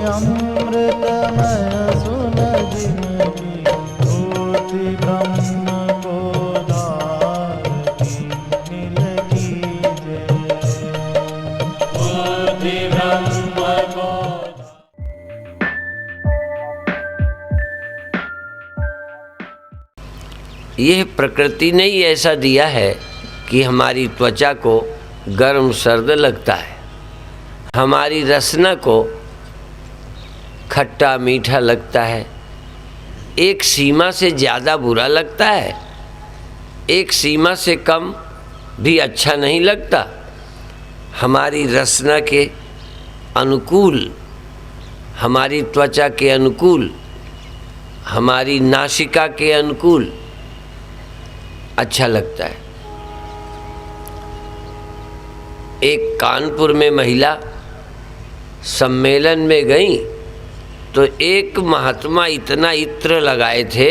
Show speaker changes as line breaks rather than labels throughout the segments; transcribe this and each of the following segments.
अमृतमय सुन जिनकी मूर्ति ब्रह्म को धारती नील की जय। मूर्ति ब्रह्म को
यह प्रकृति ने ही ऐसा दिया है कि हमारी त्वचा को गर्म सर्द लगता है, हमारी रसना को खट्टा मीठा लगता है, एक सीमा से ज़्यादा बुरा लगता है, एक सीमा से कम भी अच्छा नहीं लगता। हमारी रसना के अनुकूल, हमारी त्वचा के अनुकूल, हमारी नासिका के अनुकूल अच्छा लगता है। एक कानपुर में महिला सम्मेलन में गई तो एक महात्मा इतना इत्र लगाए थे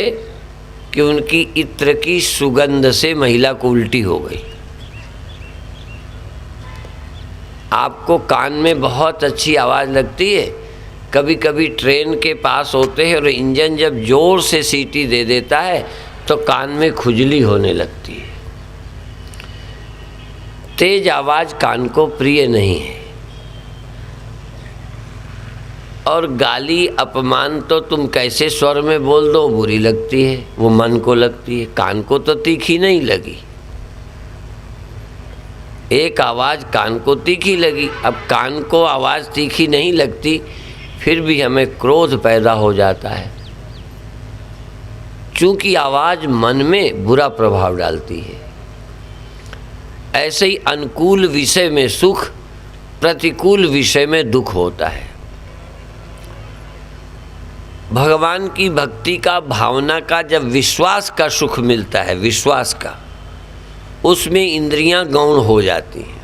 कि उनकी इत्र की सुगंध से महिला को उल्टी हो गई। आपको कान में बहुत अच्छी आवाज़ लगती है, कभी कभी ट्रेन के पास होते हैं और इंजन जब ज़ोर से सीटी दे देता है तो कान में खुजली होने लगती है। तेज आवाज़ कान को प्रिय नहीं है, और गाली अपमान तो तुम कैसे स्वर में बोल दो बुरी लगती है, वो मन को लगती है, कान को तो तीखी नहीं लगी। एक आवाज़ कान को तीखी लगी, अब कान को आवाज़ तीखी नहीं लगती फिर भी हमें क्रोध पैदा हो जाता है, चूँकि आवाज़ मन में बुरा प्रभाव डालती है। ऐसे ही अनुकूल विषय में सुख, प्रतिकूल विषय में दुख होता है। भगवान की भक्ति का, भावना का जब विश्वास का सुख मिलता है, विश्वास का, उसमें इंद्रियां गौण हो जाती हैं।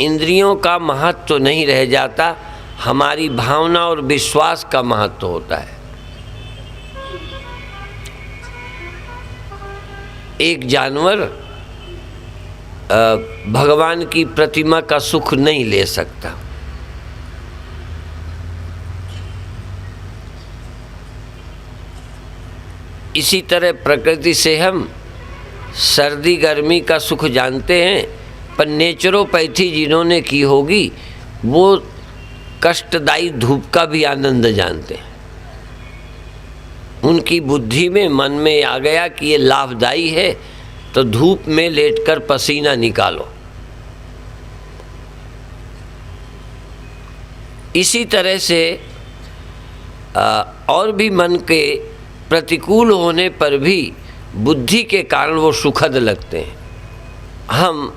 इंद्रियों का महत्व नहीं रह जाता, हमारी भावना और विश्वास का महत्व होता है। एक जानवर भगवान की प्रतिमा का सुख नहीं ले सकता। इसी तरह प्रकृति से हम सर्दी गर्मी का सुख जानते हैं, पर नेचुरोपैथी जिन्होंने की होगी वो कष्टदायी धूप का भी आनंद जानते हैं। उनकी बुद्धि में, मन में आ गया कि ये लाभदायी है, तो धूप में लेटकर पसीना निकालो। इसी तरह से और भी मन के प्रतिकूल होने पर भी बुद्धि के कारण वो सुखद लगते हैं। हम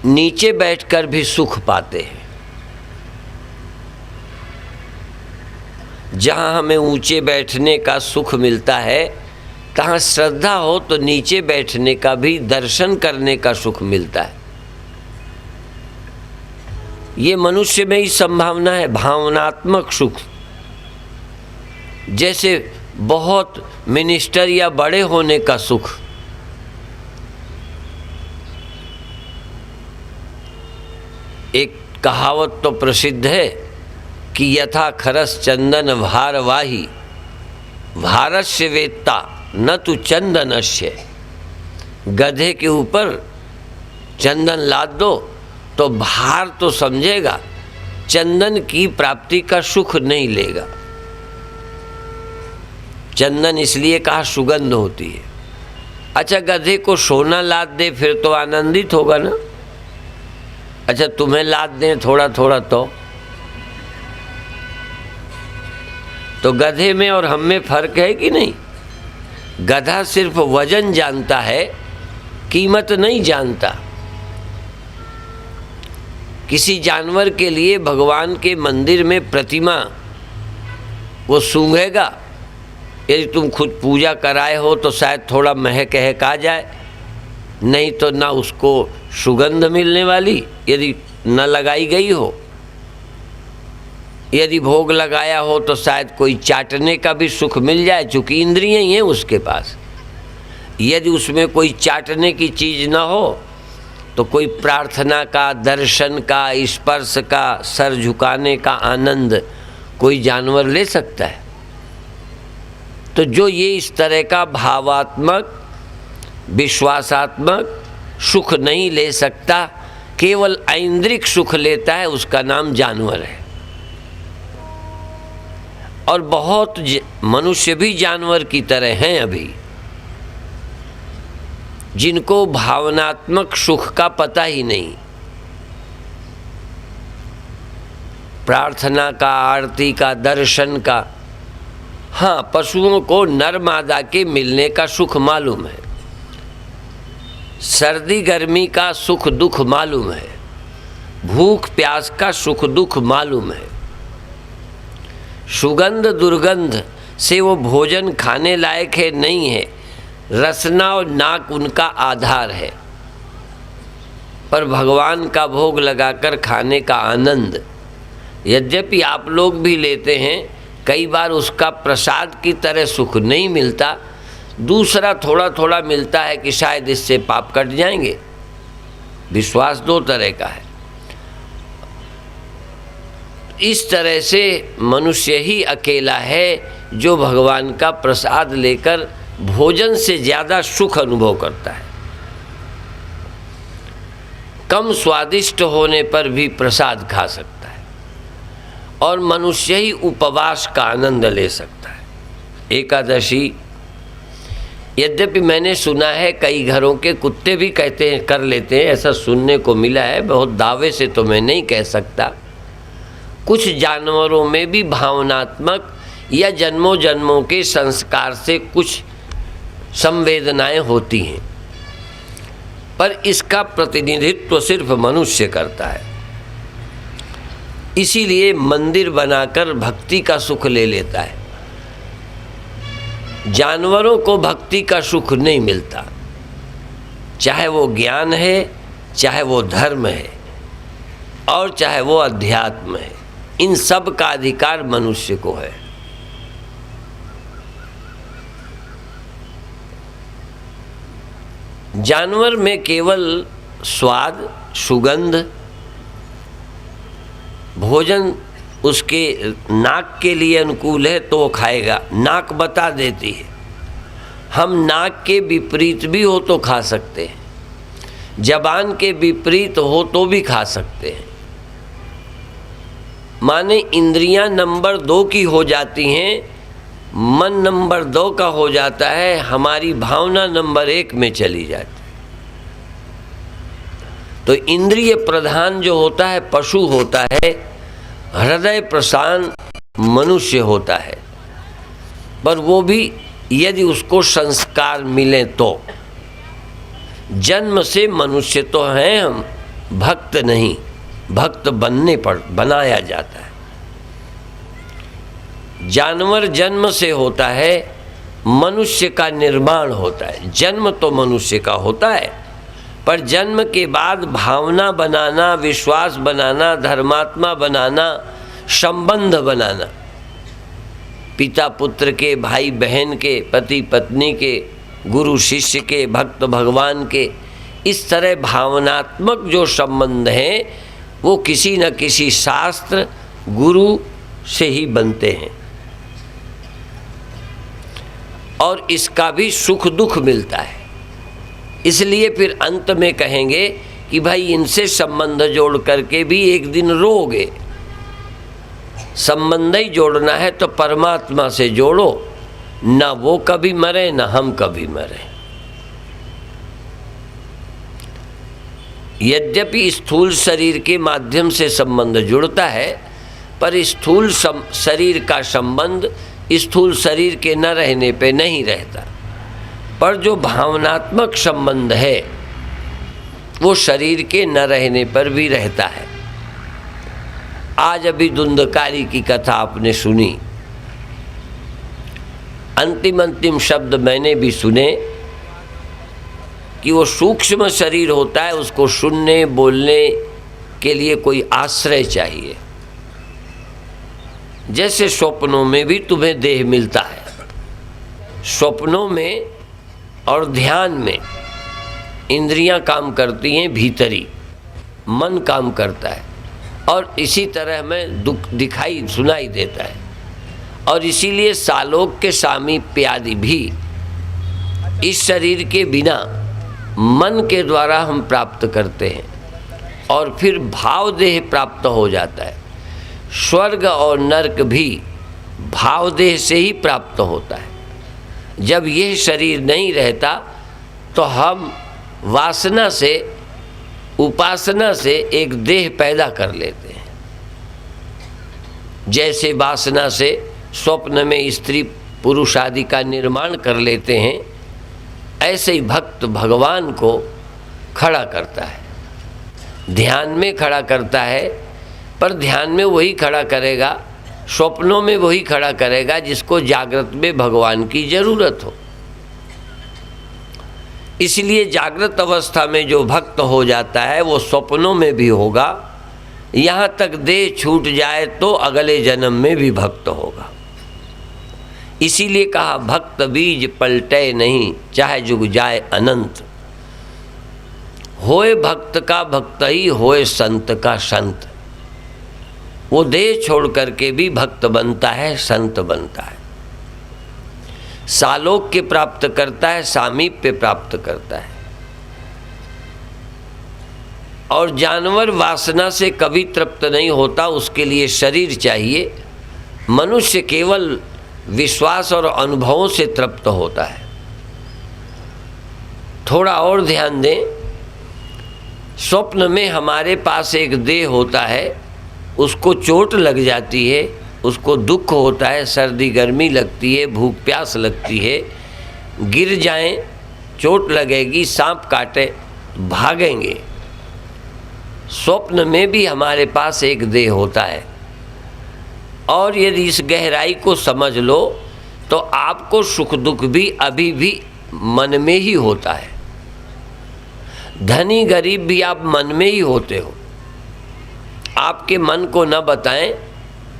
नीचे बैठकर भी सुख पाते हैं। जहाँ हमें ऊंचे बैठने का सुख मिलता है, तहाँ श्रद्धा हो तो नीचे बैठने का भी, दर्शन करने का सुख मिलता है। ये मनुष्य में ही संभावना है, भावनात्मक सुख। जैसे बहुत मिनिस्टर या बड़े होने का सुख, एक कहावत तो प्रसिद्ध है कि यथा खरस चंदन भारवाही भारस्य वेत्ता न तो चंदनस्य। गधे के ऊपर चंदन लाद दो तो भार तो समझेगा, चंदन की प्राप्ति का सुख नहीं लेगा। चंदन इसलिए कहा सुगंध होती है। अच्छा, गधे को सोना लाद दे फिर तो आनंदित होगा ना। अच्छा, तुम्हें लाद दें थोड़ा थोड़ा तो गधे में और हम में फर्क है कि नहीं? गधा सिर्फ वजन जानता है, कीमत नहीं जानता। किसी जानवर के लिए भगवान के मंदिर में प्रतिमा वो सूंघेगा, यदि तुम खुद पूजा कराए हो तो शायद थोड़ा महक आ जाए, नहीं तो ना उसको सुगंध मिलने वाली यदि न लगाई गई हो। यदि भोग लगाया हो तो शायद कोई चाटने का भी सुख मिल जाए, चूँकि इंद्रियां ही हैं उसके पास। यदि उसमें कोई चाटने की चीज़ ना हो तो कोई प्रार्थना का, दर्शन का, स्पर्श का, सर झुकाने का आनंद कोई जानवर ले सकता है? तो जो ये इस तरह का भावात्मक, विश्वासात्मक सुख नहीं ले सकता, केवल ऐन्द्रिक सुख लेता है, उसका नाम जानवर है। और बहुत मनुष्य भी जानवर की तरह हैं अभी, जिनको भावनात्मक सुख का पता ही नहीं। प्रार्थना का, आरती का, दर्शन का, हाँ, पशुओं को नर मादा के मिलने का सुख मालूम है, सर्दी गर्मी का सुख दुख मालूम है, भूख प्यास का सुख दुख मालूम है, सुगंध दुर्गंध से वो भोजन खाने लायक है नहीं है, रसना और नाक उनका आधार है, पर भगवान का भोग लगाकर खाने का आनंद यद्यपि आप लोग भी लेते हैं, कई बार उसका प्रसाद की तरह सुख नहीं मिलता, दूसरा थोड़ा थोड़ा मिलता है कि शायद इससे पाप कट जाएंगे। विश्वास दो तरह का है। इस तरह से मनुष्य ही अकेला है जो भगवान का प्रसाद लेकर भोजन से ज़्यादा सुख अनुभव करता है। कम स्वादिष्ट होने पर भी प्रसाद खा सकता है, और मनुष्य ही उपवास का आनंद ले सकता है। एकादशी, यद्यपि मैंने सुना है कई घरों के कुत्ते भी कहते हैं, कर लेते हैं, ऐसा सुनने को मिला है, बहुत दावे से तो मैं नहीं कह सकता। कुछ जानवरों में भी भावनात्मक या जन्मों जन्मों के संस्कार से कुछ संवेदनाएं होती हैं, पर इसका प्रतिनिधित्व सिर्फ मनुष्य करता है। इसीलिए मंदिर बनाकर भक्ति का सुख ले लेता है। जानवरों को भक्ति का सुख नहीं मिलता, चाहे वो ज्ञान है, चाहे वो धर्म है, और चाहे वो अध्यात्म है। इन सब का अधिकार मनुष्य को है। जानवर में केवल स्वाद, सुगंध, भोजन उसके नाक के लिए अनुकूल है तो वो खाएगा, नाक बता देती है। हम नाक के विपरीत भी हो तो खा सकते हैं, जबान के विपरीत हो तो भी खा सकते हैं। माने इंद्रियां नंबर 2 की हो जाती हैं, मन नंबर 2 का हो जाता है, हमारी भावना नंबर 1 में चली जाती है। तो इंद्रिय प्रधान जो होता है पशु होता है, हृदय प्रधान मनुष्य होता है। पर वो भी यदि उसको संस्कार मिले तो। जन्म से मनुष्य तो हैं हम, भक्त नहीं, भक्त बनने पर बनाया जाता है। जानवर जन्म से होता है, मनुष्य का निर्माण होता है। जन्म तो मनुष्य का होता है, पर जन्म के बाद भावना बनाना, विश्वास बनाना, धर्मात्मा बनाना, संबंध बनाना, पिता पुत्र के, भाई बहन के, पति पत्नी के, गुरु शिष्य के, भक्त भगवान के, इस तरह भावनात्मक जो संबंध हैं वो किसी न किसी शास्त्र गुरु से ही बनते हैं, और इसका भी सुख दुख मिलता है। इसलिए फिर अंत में कहेंगे कि भाई इनसे संबंध जोड़ करके भी एक दिन रोगे। संबंध ही जोड़ना है तो परमात्मा से जोड़ो, ना वो कभी मरे ना हम कभी मरे। यद्यपि स्थूल शरीर के माध्यम से संबंध जुड़ता है, पर स्थूल शरीर का संबंध स्थूल शरीर के न रहने पे नहीं रहता, पर जो भावनात्मक संबंध है वो शरीर के न रहने पर भी रहता है। आज अभी धुंधकारी की कथा आपने सुनी, अंतिम शब्द मैंने भी सुने कि वो सूक्ष्म शरीर होता है, उसको सुनने बोलने के लिए कोई आश्रय चाहिए। जैसे स्वप्नों में भी तुम्हें देह मिलता है, स्वप्नों में और ध्यान में इंद्रियां काम करती हैं भीतरी, मन काम करता है, और इसी तरह हमें दुख दिखाई सुनाई देता है। और इसीलिए सालोक के सामीप्य आदि भी इस शरीर के बिना मन के द्वारा हम प्राप्त करते हैं, और फिर भाव देह प्राप्त हो जाता है। स्वर्ग और नरक भी भाव देह से ही प्राप्त होता है। जब यह शरीर नहीं रहता तो हम वासना से, उपासना से एक देह पैदा कर लेते हैं। जैसे वासना से स्वप्न में स्त्री पुरुष आदि का निर्माण कर लेते हैं, ऐसे ही भक्त भगवान को खड़ा करता है, ध्यान में खड़ा करता है। पर ध्यान में वही खड़ा करेगा, स्वप्नों में वही खड़ा करेगा जिसको जागृत में भगवान की जरूरत हो। इसलिए जागृत अवस्था में जो भक्त हो जाता है वो स्वप्नों में भी होगा, यहाँ तक देह छूट जाए तो अगले जन्म में भी भक्त होगा। इसीलिए कहा भक्त बीज पलटे नहीं, चाहे जुग जाए अनंत। होए भक्त का भक्त ही, होए संत का संत। वो देह छोड़ करके भी भक्त बनता है, संत बनता है, सालोक्य प्राप्त करता है, सामीप्य प्राप्त करता है। और जानवर वासना से कभी तृप्त नहीं होता, उसके लिए शरीर चाहिए। मनुष्य केवल विश्वास और अनुभवों से तृप्त होता है। थोड़ा और ध्यान दें, स्वप्न में हमारे पास एक देह होता है, उसको चोट लग जाती है, उसको दुख होता है, सर्दी गर्मी लगती है, भूख प्यास लगती है, गिर जाएं, चोट लगेगी, सांप काटे, भागेंगे। स्वप्न में भी हमारे पास एक देह होता है। और यदि इस गहराई को समझ लो तो आपको सुख दुख भी अभी भी मन में ही होता है। धनी गरीब भी आप मन में ही होते हो। आपके मन को न बताएं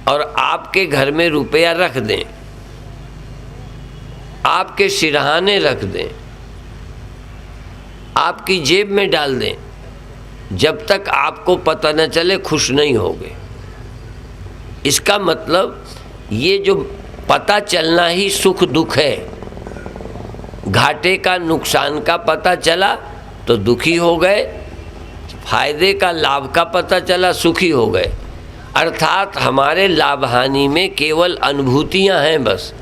और आपके घर में रुपया रख दें, आपके सिरहाने रख दें, आपकी जेब में डाल दें, जब तक आपको पता न चले खुश नहीं होगे। इसका मतलब ये जो पता चलना ही सुख दुख है। घाटे का नुकसान का पता चला तो दुखी हो गए, फायदे का लाभ का पता चला सुखी हो गए। अर्थात हमारे लाभ हानि में केवल अनुभूतियां हैं बस।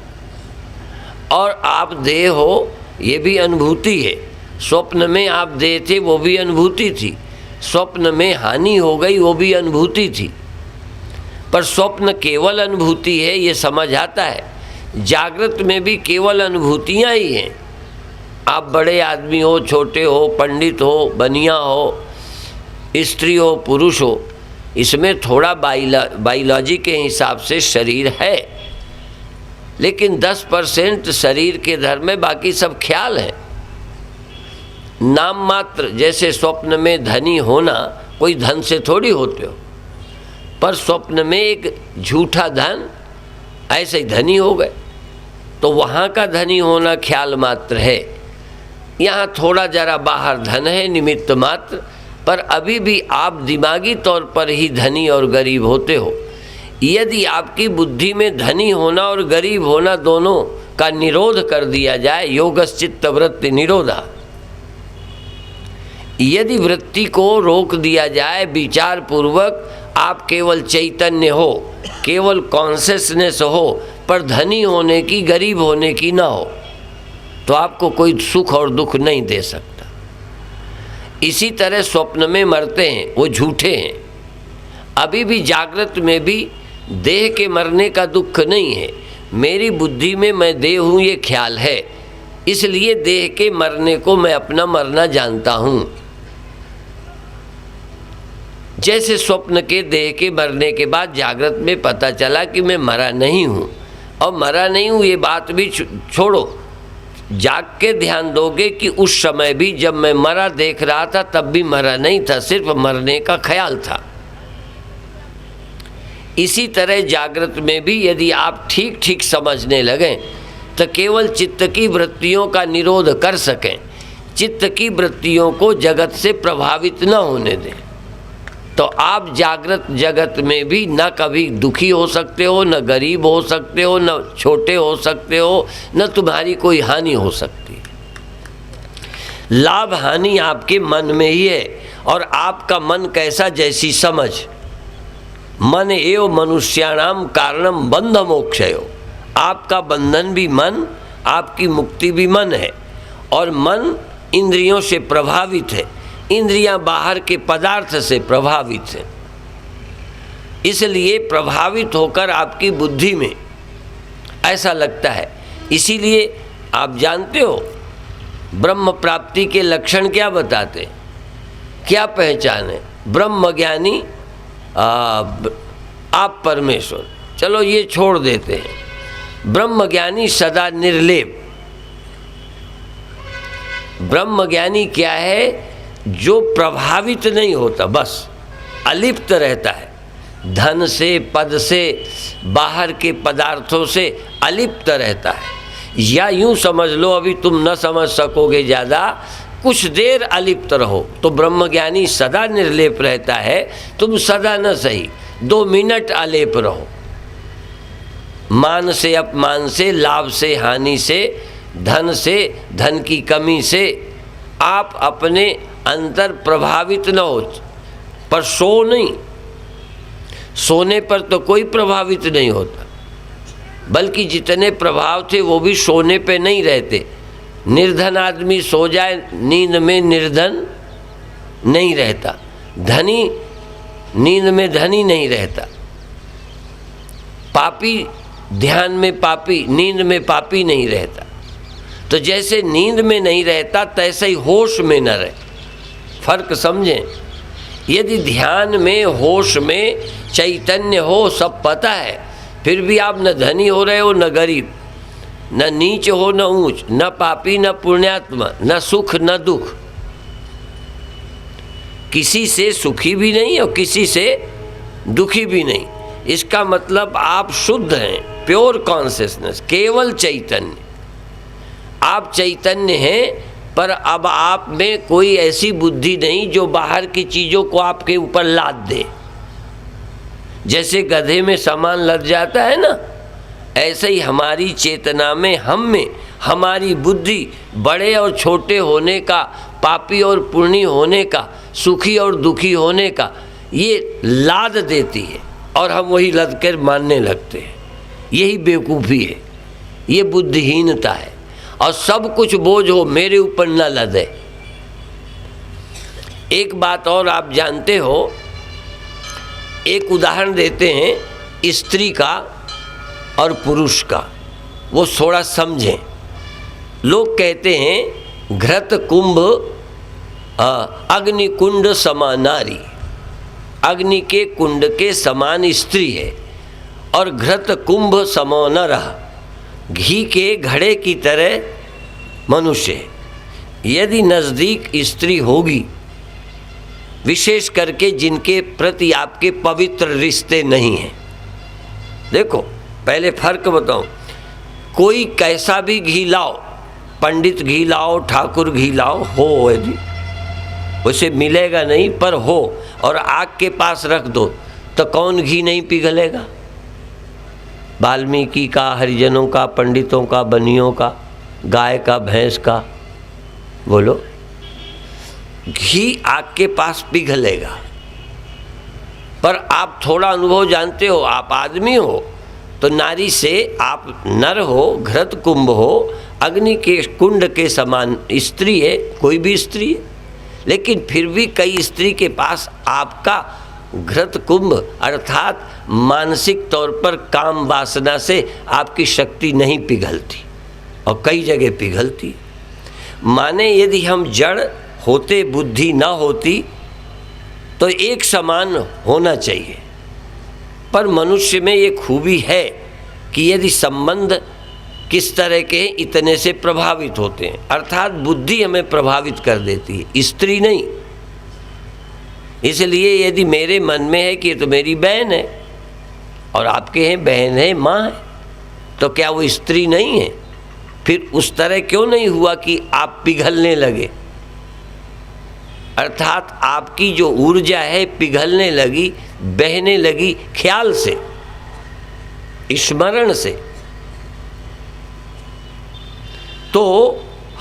और आप देह हो ये भी अनुभूति है। स्वप्न में आप देह थे वो भी अनुभूति थी, स्वप्न में हानि हो गई वो भी अनुभूति थी। पर स्वप्न केवल अनुभूति है ये समझ आता है, जागृत में भी केवल अनुभूतियां ही हैं। आप बड़े आदमी हो, छोटे हो, पंडित हो, बनिया हो, स्त्री हो, पुरुष हो, इसमें थोड़ा बायोलॉजी के हिसाब से शरीर है, लेकिन 10% शरीर के धर्म में, बाकी सब ख्याल है, नाम मात्र। जैसे स्वप्न में धनी होना, कोई धन से थोड़ी होते हो, पर स्वप्न में एक झूठा धन, ऐसे ही धनी हो गए, तो वहाँ का धनी होना ख्याल मात्र है। यहाँ थोड़ा जरा बाहर धन है, निमित्त मात्र, पर अभी भी आप दिमागी तौर पर ही धनी और गरीब होते हो। यदि आपकी बुद्धि में धनी होना और गरीब होना दोनों का निरोध कर दिया जाए, योगश्चित्त वृत्ति निरोधा, यदि वृत्ति को रोक दिया जाए विचार पूर्वक, आप केवल चैतन्य हो, केवल कॉन्शियसनेस हो, पर धनी होने की, गरीब होने की ना हो, तो आपको कोई सुख और दुख नहीं दे सकता। इसी तरह स्वप्न में मरते हैं वो झूठे हैं। अभी भी जागृत में भी देह के मरने का दुख नहीं है। मेरी बुद्धि में मैं देह हूँ ये ख्याल है, इसलिए देह के मरने को मैं अपना मरना जानता हूँ। जैसे स्वप्न के देह के मरने के बाद जागृत में पता चला कि मैं मरा नहीं हूँ, और मरा नहीं हूँ ये बात भी छोड़ो, जाग के ध्यान दोगे कि उस समय भी जब मैं मरा देख रहा था तब भी मरा नहीं था, सिर्फ मरने का ख्याल था। इसी तरह जागृत में भी यदि आप ठीक ठीक समझने लगें तो केवल चित्त की वृत्तियों का निरोध कर सकें, चित्त की वृत्तियों को जगत से प्रभावित न होने दें, तो आप जागृत जगत में भी न कभी दुखी हो सकते हो, न गरीब हो सकते हो, न छोटे हो सकते हो, न तुम्हारी कोई हानि हो सकती। लाभ हानि आपके मन में ही है, और आपका मन कैसा, जैसी समझ। मन एव मनुष्याणाम कारणम बंध मोक्षयो। आपका बंधन भी मन, आपकी मुक्ति भी मन है, और मन इंद्रियों से प्रभावित है, इंद्रियां बाहर के पदार्थ से प्रभावित हैं। इसलिए प्रभावित होकर आपकी बुद्धि में ऐसा लगता है। इसीलिए आप जानते हो ब्रह्म प्राप्ति के लक्षण क्या बताते, क्या पहचान है? ब्रह्म ज्ञानी आप परमेश्वर, चलो ये छोड़ देते हैं। ब्रह्म ज्ञानी सदा निर्लेप। ब्रह्म ज्ञानी क्या है? जो प्रभावित नहीं होता, बस अलिप्त रहता है, धन से, पद से, बाहर के पदार्थों से अलिप्त रहता है। या यूं समझ लो, अभी तुम न समझ सकोगे ज़्यादा, कुछ देर अलिप्त रहो तो ब्रह्मज्ञानी सदा निर्लेप रहता है। तुम सदा न सही 2 मिनट अलेप रहो, मान से अपमान से, लाभ से हानि से, धन से, धन की कमी से आप अपने अंतर प्रभावित न हो, पर सो नहीं। सोने पर तो कोई प्रभावित नहीं होता, बल्कि जितने प्रभाव थे वो भी सोने पे नहीं रहते। निर्धन आदमी सो जाए नींद में, निर्धन नहीं रहता। धनी नींद में धनी नहीं रहता। पापी ध्यान में पापी, नींद में पापी नहीं रहता। तो जैसे नींद में नहीं रहता, तैसे ही होश में न रहे। फर्क समझें। यदि ध्यान में, होश में चैतन्य हो, सब पता है, फिर भी आप न धनी हो रहे हो, न गरीब, न नीच हो, न ऊंच, न पापी, न पुण्यात्मा, न सुख न दुख, किसी से सुखी भी नहीं और किसी से दुखी भी नहीं। इसका मतलब आप शुद्ध हैं, प्योर कॉन्शियसनेस, केवल चैतन्य। आप चैतन्य हैं, पर अब आप में कोई ऐसी बुद्धि नहीं जो बाहर की चीज़ों को आपके ऊपर लाद दे। जैसे गधे में सामान लद जाता है ना, ऐसे ही हमारी चेतना में, हम में हमारी बुद्धि बड़े और छोटे होने का, पापी और पुण्य होने का, सुखी और दुखी होने का, ये लाद देती है और हम वही लद कर मानने लगते हैं। यही बेवकूफ़ी है, ये बुद्धिहीनता है। और सब कुछ बोझ हो मेरे ऊपर न लदे। एक बात और आप जानते हो, एक उदाहरण देते हैं स्त्री का और पुरुष का, वो थोड़ा समझें। लोग कहते हैं घृत कुंभ अग्नि कुंड समानारी, अग्नि के कुंड के समान स्त्री है, और घृत कुंभ समो नरः, घी के घड़े की तरह मनुष्य है। यदि नज़दीक स्त्री होगी, विशेष करके जिनके प्रति आपके पवित्र रिश्ते नहीं हैं, देखो पहले फर्क बताऊं, कोई कैसा भी घी लाओ, पंडित घी लाओ, ठाकुर घी लाओ, हो यदि उसे मिलेगा नहीं, पर हो, और आग के पास रख दो तो कौन घी नहीं पिघलेगा? वाल्मीकि का, हरिजनों का, पंडितों का, बनियों का, गाय का, भैंस का, बोलो, घी आग के पास पिघलेगा। पर आप थोड़ा अनुभव जानते हो, आप आदमी हो तो नारी से आप नर हो, घृत कुंभ हो, अग्नि के कुंड के समान स्त्री है, कोई भी स्त्री है, लेकिन फिर भी कई स्त्री के पास आपका घृत कुंभ अर्थात मानसिक तौर पर काम वासना से आपकी शक्ति नहीं पिघलती, और कई जगह पिघलती। माने यदि हम जड़ होते, बुद्धि ना होती, तो एक समान होना चाहिए। पर मनुष्य में ये खूबी है कि यदि संबंध किस तरह के इतने से प्रभावित होते हैं, अर्थात बुद्धि हमें प्रभावित कर देती है, स्त्री नहीं। इसलिए यदि मेरे मन में है कि ये तो मेरी बहन है, और आपके हैं बहन है, माँ है, तो क्या वो स्त्री नहीं है? फिर उस तरह क्यों नहीं हुआ कि आप पिघलने लगे? अर्थात आपकी जो ऊर्जा है पिघलने लगी, बहने लगी ख्याल से, स्मरण से। तो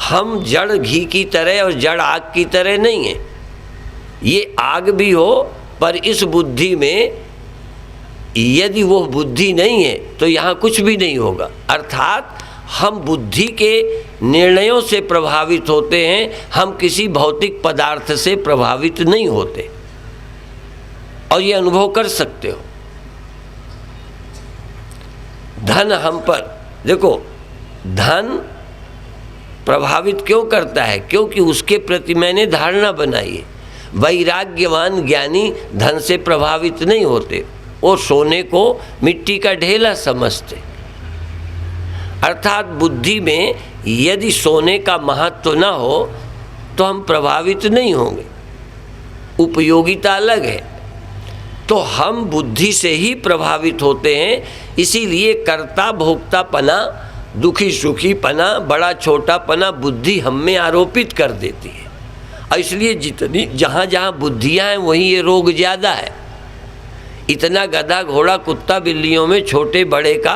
हम जड़ घी की तरह और जड़ आग की तरह नहीं है। ये आग भी हो, पर इस बुद्धि में यदि वो बुद्धि नहीं है तो यहाँ कुछ भी नहीं होगा। अर्थात हम बुद्धि के निर्णयों से प्रभावित होते हैं, हम किसी भौतिक पदार्थ से प्रभावित नहीं होते, और ये अनुभव कर सकते हो। धन हम पर, देखो धन प्रभावित क्यों करता है? क्योंकि उसके प्रति मैंने धारणा बनाई है। वैराग्यवान ज्ञानी धन से प्रभावित नहीं होते, वो सोने को मिट्टी का ढेला समझते। अर्थात बुद्धि में यदि सोने का महत्व न हो तो हम प्रभावित नहीं होंगे, उपयोगिता अलग है। तो हम बुद्धि से ही प्रभावित होते हैं, इसीलिए कर्ता भोक्तापना, दुखी सुखीपना, बड़ा छोटापना बुद्धि हम में आरोपित कर देती है। और इसलिए जितनी जहाँ जहाँ बुद्धियाँ हैं वहीं ये रोग ज़्यादा है। इतना गधा घोड़ा कुत्ता बिल्लियों में छोटे बड़े का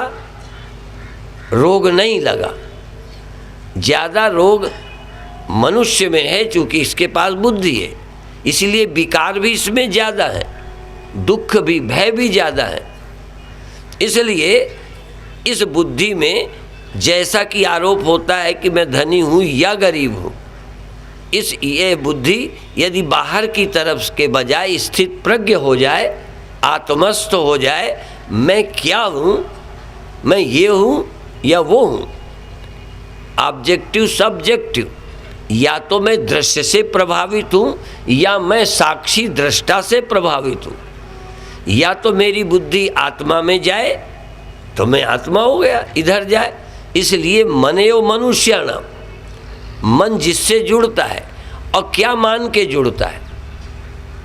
रोग नहीं लगा, ज़्यादा रोग मनुष्य में है, चूँकि इसके पास बुद्धि है, इसलिए विकार भी इसमें ज़्यादा है, दुख भी, भय भी ज़्यादा है। इसलिए इस बुद्धि में जैसा कि आरोप होता है कि मैं धनी हूँ या गरीब हूँ, ये बुद्धि यदि बाहर की तरफ के बजाय स्थित प्रज्ञ हो जाए, आत्मस्थ हो जाए, मैं क्या हूँ, मैं ये हूँ या वो हूँ, ऑब्जेक्टिव सब्जेक्टिव, या तो मैं दृश्य से प्रभावित हूँ या मैं साक्षी दृष्टा से प्रभावित हूँ, या तो मेरी बुद्धि आत्मा में जाए तो मैं आत्मा हो गया, इधर जाए। इसलिए मनेयो मनुष्याणाम, मन जिससे जुड़ता है और क्या मान के जुड़ता है,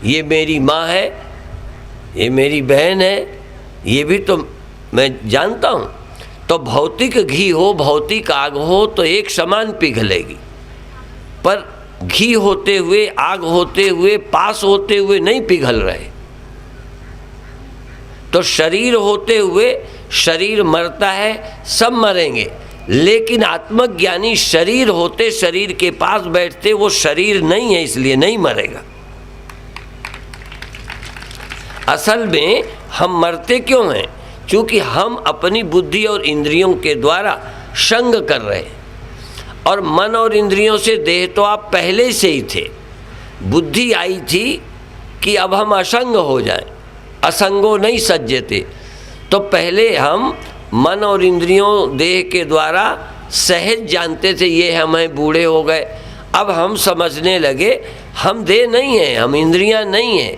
ये मेरी माँ है, ये मेरी बहन है, ये भी तो मैं जानता हूँ। तो भौतिक घी हो, भौतिक आग हो तो एक समान पिघलेगी, पर घी होते हुए, आग होते हुए, पास होते हुए नहीं पिघल रहे। तो शरीर होते हुए शरीर मरता है, सब मरेंगे, लेकिन आत्मज्ञानी शरीर होते शरीर के पास बैठते, वो शरीर नहीं है इसलिए नहीं मरेगा। असल में हम मरते क्यों हैं? क्योंकि हम अपनी बुद्धि और इंद्रियों के द्वारा संग कर रहे हैं, और मन और इंद्रियों से देह तो आप पहले से ही थे। बुद्धि आई थी कि अब हम असंग हो जाएं, असंगो नहीं सज्जते। तो पहले हम मन और इंद्रियों देह के द्वारा सहज जानते थे ये हम हैं, बूढ़े हो गए। अब हम समझने लगे हम देह नहीं हैं, हम इंद्रियां नहीं हैं,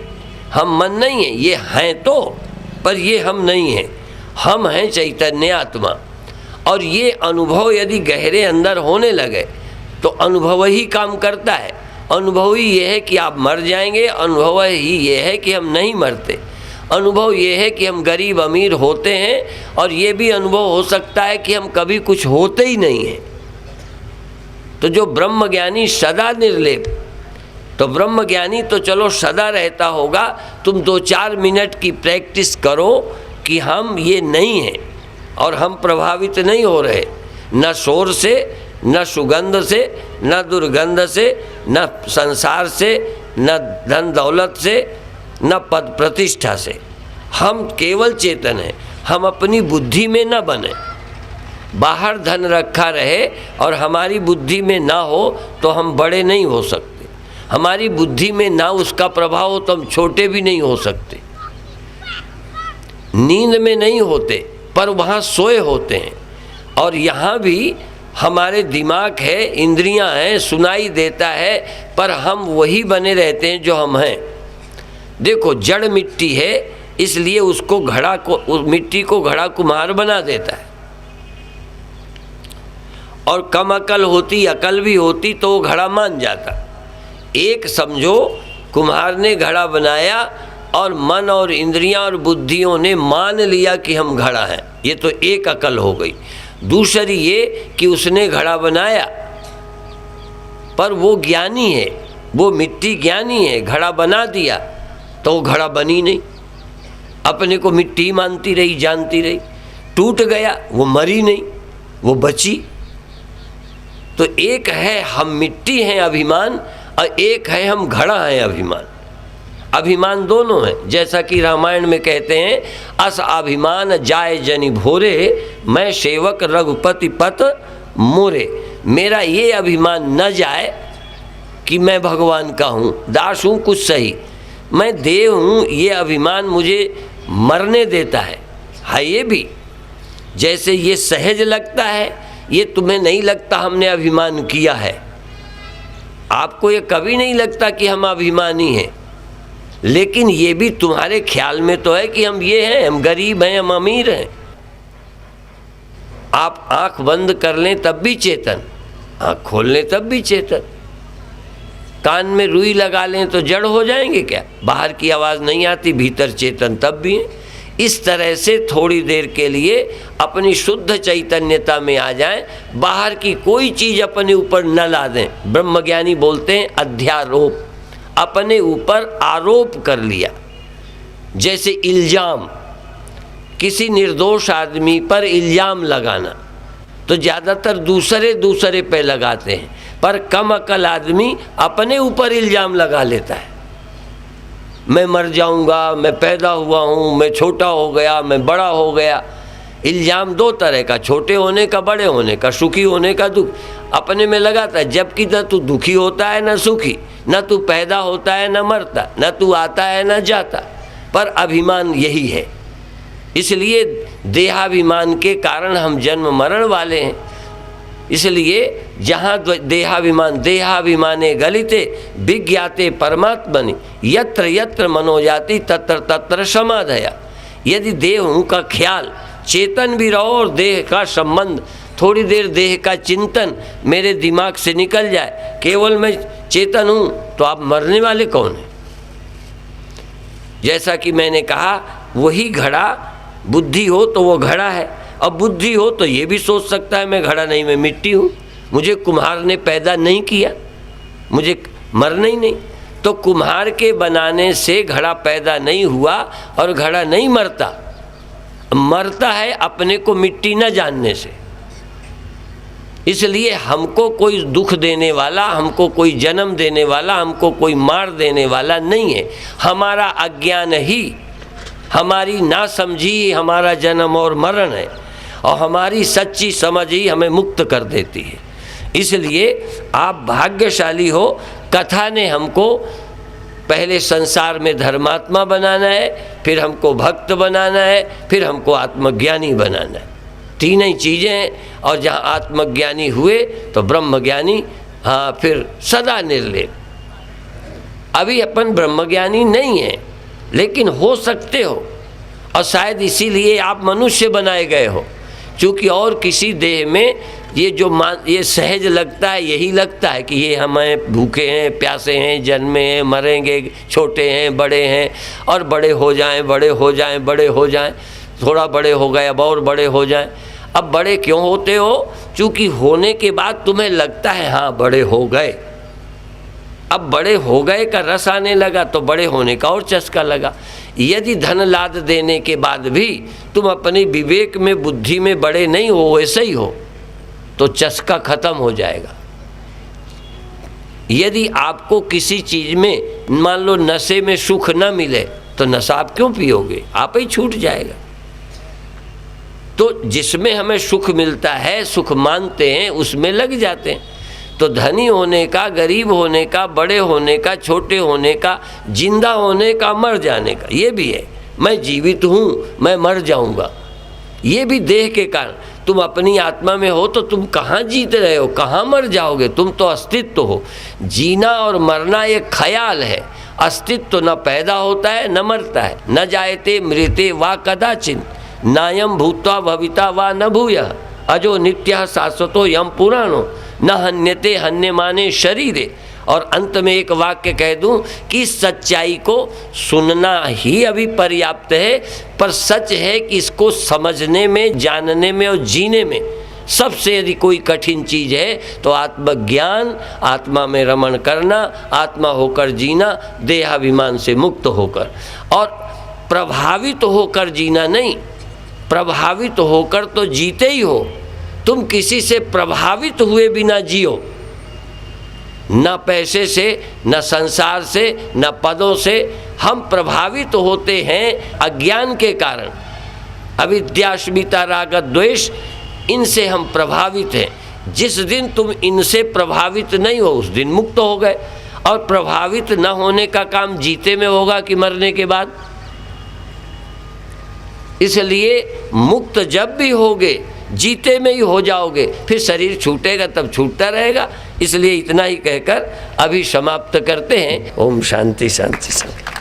हम मन नहीं हैं, ये हैं तो, पर ये हम नहीं हैं, हम हैं चैतन्य आत्मा। और ये अनुभव यदि गहरे अंदर होने लगे तो अनुभव ही काम करता है। अनुभव ही ये है कि आप मर जाएंगे, अनुभव ही ये है कि हम नहीं मरते, अनुभव ये है कि हम गरीब अमीर होते हैं, और ये भी अनुभव हो सकता है कि हम कभी कुछ होते ही नहीं हैं। तो जो ब्रह्मज्ञानी सदा निर्लेप, तो ब्रह्मज्ञानी तो चलो सदा रहता होगा, तुम 2-4 मिनट की प्रैक्टिस करो कि हम ये नहीं हैं और हम प्रभावित नहीं हो रहे, न शोर से, न सुगंध से, न दुर्गंध से, न संसार से, न धन दौलत से, न पद प्रतिष्ठा से। हम केवल चेतन हैं, हम अपनी बुद्धि में न बने। बाहर धन रखा रहे और हमारी बुद्धि में ना हो तो हम बड़े नहीं हो सकते, हमारी बुद्धि में ना उसका प्रभाव हो तो हम छोटे भी नहीं हो सकते। नींद में नहीं होते पर वहाँ सोए होते हैं, और यहाँ भी हमारे दिमाग है, इंद्रियां हैं, सुनाई देता है, पर हम वही बने रहते हैं जो हम हैं। देखो जड़ मिट्टी है, इसलिए उसको घड़ा को, उस मिट्टी को घड़ा कुम्हार बना देता है, और कम अकल होती, अकल भी होती तो वो घड़ा मान जाता। एक समझो कुम्हार ने घड़ा बनाया और मन और इंद्रियां और बुद्धियों ने मान लिया कि हम घड़ा हैं, ये तो एक अकल हो गई। दूसरी ये कि उसने घड़ा बनाया पर वो ज्ञानी है, वो मिट्टी ज्ञानी है, घड़ा बना दिया तो वो घड़ा बनी नहीं, अपने को मिट्टी मानती रही, जानती रही, टूट गया, वो मरी नहीं, वो बची। तो एक है हम मिट्टी हैं अभिमान, और एक है हम घड़ा हैं अभिमान। अभिमान दोनों हैं, जैसा कि रामायण में कहते हैं, अस अभिमान जाय जनि भोरे, मैं सेवक रघुपति पत मोरे। मेरा ये अभिमान न जाए कि मैं भगवान का हूँ, दास हूँ कुछ सही, मैं देव हूँ, ये अभिमान मुझे मरने देता है ये भी। जैसे ये सहज लगता है, ये तुम्हें नहीं लगता हमने अभिमान किया है, आपको ये कभी नहीं लगता कि हम अभिमानी हैं, लेकिन ये भी तुम्हारे ख्याल में तो है कि हम ये हैं, हम गरीब हैं, हम अमीर हैं। आप आंख बंद कर लें तब भी चेतन, आंख खोल लें तब भी चेतन, कान में रुई लगा लें तो जड़ हो जाएंगे क्या? बाहर की आवाज़ नहीं आती, भीतर चेतन तब भी है। इस तरह से थोड़ी देर के लिए अपनी शुद्ध चैतन्यता में आ जाएं, बाहर की कोई चीज़ अपने ऊपर न ला दें। ब्रह्मज्ञानी बोलते हैं अध्यारोप, अपने ऊपर आरोप कर लिया। जैसे इल्ज़ाम, किसी निर्दोष आदमी पर इल्ज़ाम लगाना तो ज़्यादातर दूसरे पे लगाते हैं, पर कम अकल आदमी अपने ऊपर इल्ज़ाम लगा लेता है। मैं मर जाऊंगा, मैं पैदा हुआ हूँ, मैं छोटा हो गया, मैं बड़ा हो गया। इल्ज़ाम दो तरह का, छोटे होने का, बड़े होने का, सुखी होने का, दुख अपने में लगाता है। जबकि न तू दुखी होता है न सुखी, न तू पैदा होता है न मरता, न तू आता है न जाता, पर अभिमान यही है। इसलिए देहाभिमान के कारण हम जन्म मरण वाले हैं। इसलिए जहाँ देहाभिमाने गलिते विज्ञाते परमात्मनि, यत्र यत्र मनोजाति तत्र तत्र समाधया। यदि देह का ख्याल, चेतन भी रहो और देह का संबंध, थोड़ी देर देह का चिंतन मेरे दिमाग से निकल जाए, केवल मैं चेतन हूँ, तो आप मरने वाले कौन हैं? जैसा कि मैंने कहा, वही घड़ा, बुद्धि हो तो वो घड़ा है। अब बुद्धि हो तो ये भी सोच सकता है मैं घड़ा नहीं, मैं मिट्टी हूँ, मुझे कुम्हार ने पैदा नहीं किया, मुझे मरना ही नहीं। तो कुम्हार के बनाने से घड़ा पैदा नहीं हुआ और घड़ा नहीं मरता, मरता है अपने को मिट्टी न जानने से। इसलिए हमको कोई दुख देने वाला, हमको कोई जन्म देने वाला, हमको कोई मार देने वाला नहीं है। हमारा अज्ञान ही, हमारी नासमझी हमारा जन्म और मरण है, और हमारी सच्ची समझ ही हमें मुक्त कर देती है। इसलिए आप भाग्यशाली हो, कथा ने हमको पहले संसार में धर्मात्मा बनाना है, फिर हमको भक्त बनाना है, फिर हमको आत्मज्ञानी बनाना है। तीन ही चीज़ें हैं, और जहाँ आत्मज्ञानी हुए तो ब्रह्मज्ञानी, हाँ, फिर सदा निर्लेप। अभी अपन ब्रह्मज्ञानी नहीं हैं, लेकिन हो सकते हो, और शायद इसीलिए आप मनुष्य बनाए गए हो, क्योंकि और किसी देह में ये सहज लगता है, यही लगता है कि ये हमें भूखे हैं, प्यासे हैं, जन्मे हैं, मरेंगे, छोटे हैं, बड़े हैं, और बड़े हो जाएं, बड़े हो जाएं, बड़े हो जाएं, थोड़ा बड़े हो गए, अब और बड़े हो जाएं। अब बड़े क्यों होते हो? क्योंकि होने के बाद तुम्हें लगता है हाँ बड़े हो गए। अब बड़े हो गए का रस आने लगा तो बड़े होने का और चस्का लगा। यदि धन लाद देने के बाद भी तुम अपनी विवेक में, बुद्धि में बड़े नहीं हो, वैसे ही हो, तो चस्का खत्म हो जाएगा। यदि आपको किसी चीज़ में, मान लो नशे में सुख न मिले, तो नशा आप क्यों पियोगे? आप ही छूट जाएगा। तो जिसमें हमें सुख मिलता है, सुख मानते हैं, उसमें लग जाते हैं। तो धनी होने का, गरीब होने का, बड़े होने का, छोटे होने का, जिंदा होने का, मर जाने का, ये भी है। मैं जीवित हूँ, मैं मर जाऊँगा, ये भी देह के कारण। तुम अपनी आत्मा में हो तो तुम कहाँ जीते रहे हो, कहाँ मर जाओगे? तुम तो अस्तित्व हो। जीना और मरना एक ख्याल है, अस्तित्व न पैदा होता है न मरता है। न जायते मृते वा कदाचिन, नायम भूत्वा भविता वा न भूयः, अजो नित्यः शाश्वतो यम पुराणो, न हन्यते हन्यमाने शरीरे। और अंत में एक वाक्य कह दूं कि सच्चाई को सुनना ही अभी पर्याप्त है, पर सच है कि इसको समझने में, जानने में और जीने में सबसे यदि कोई कठिन चीज़ है तो आत्मज्ञान, आत्मा में रमण करना, आत्मा होकर जीना, देहाभिमान से मुक्त होकर। और प्रभावित होकर जीना नहीं, प्रभावित होकर तो जीते ही हो। तुम किसी से प्रभावित हुए बिना जियो, न पैसे से, न संसार से, न पदों से। हम प्रभावित होते हैं अज्ञान के कारण, अविद्या, अस्मिता, राग, द्वेष, इनसे हम प्रभावित हैं। जिस दिन तुम इनसे प्रभावित नहीं हो उस दिन मुक्त हो गए। और प्रभावित न होने का काम जीते में होगा कि मरने के बाद। इसलिए मुक्त जब भी होगे जीते में ही हो जाओगे, फिर शरीर छूटेगा तब छूटता रहेगा। इसलिए इतना ही कहकर अभी समाप्त करते हैं। ओम शांति शांति शांति।